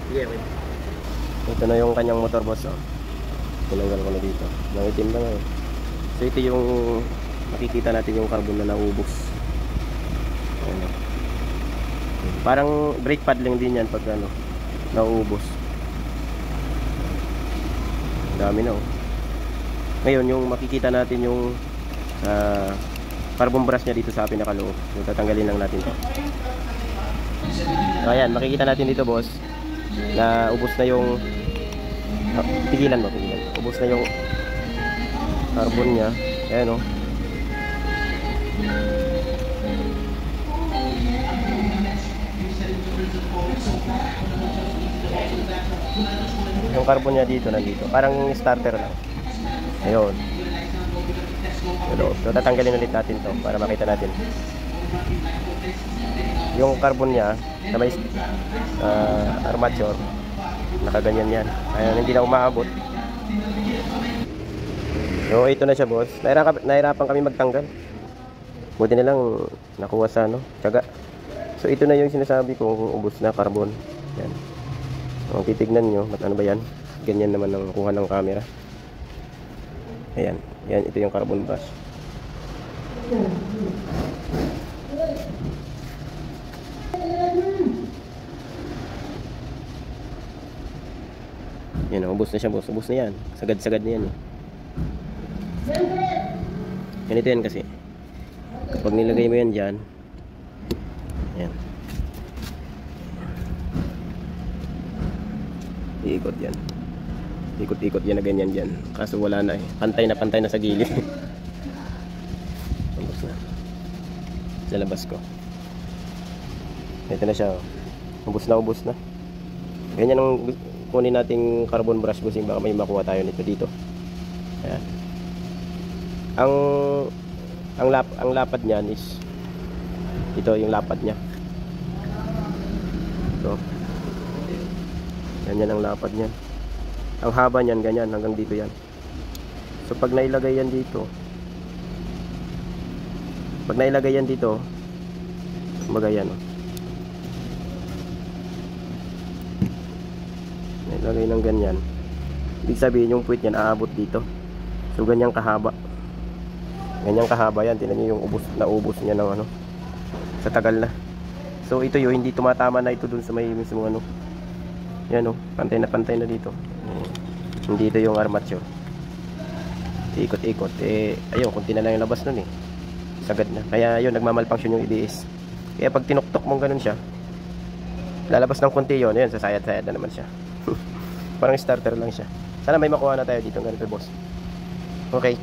Sige, okay. Ito na yung kanyang motor, boss. Oh. Tinanggal ko na dito. Nangitim na ngayon. So ito yung makikita natin yung carbon na naubos. Ano. Parang brake pad lang din yan pag ano, nauubos. Dami na oh. Ngayon yung makikita natin yung carbon brush niya dito sa pinakaloob. So tatanggalin lang natin to. So ayan, makikita natin dito, boss, na ubos na yung pigilan mo. Ubos na yung carbon niya. Ayan oh. Yung carbon niya dito, nandito. Parang starter lang. Ayun. So tatanggalin ulit natin to para makita natin. Yung carbon niya na may armature, nakaganyan yan. Ayan, hindi na umaabot. So ito na siya, boss. Nahirapan kami magtanggal. Buti na lang nakuha sa ano, tiyaga. So ito na yung sinasabi kong ubos na carbon. Yan. Kung titignan nyo, ano ba yan? Ganyan naman ang kuha ng camera. Ayan. Yan, ito yung carbon brush. Yan, ubos na siya, boss. Ubos na yan. Sagad-sagad na yan. Ganito yan kasi. Kapag nilagay mo yan dyan, yan. Iikot yan. Ikot-ikot yan na ganyan dyan. Kaso wala na eh. Pantay na sa gilid. Ubos na. Sa labas ko. Ito na siya. Ubos na. Ganyan ang kunin nating carbon brush, busing. Baka may makuha tayo nito dito. Ayan. Ang lapad niyan is ito yung lapad niya. Ito. Ganyan ang lapad niyan. Ang haba niyan ganyan hanggang dito yan. So pag nailagay yan dito, kumbaga yan oh. Nailagay ng ganyan. Ibig sabihin yung puwit niyan aabot dito. So ganyang kahaba. Ganyang kahaba yan. Tingnan niyo yung naubos niya ng ano, sa tagal na. So ito yung hindi tumatama na ito dun sa may mismo ano. Yan oh, pantay na dito. Hindi ito yung armature. Ikot-ikot. Ayun, kunti na lang yung labas nun eh. Sagad na. Kaya yun, nagmamalfunction yung EBS. Kaya pag tinuktok mong ganun siya, lalabas ng kunti yun. Ayun, sasayad-sayad na naman siya. Parang starter lang siya. Sana may makuha na tayo dito ng ganito, boss. Okay.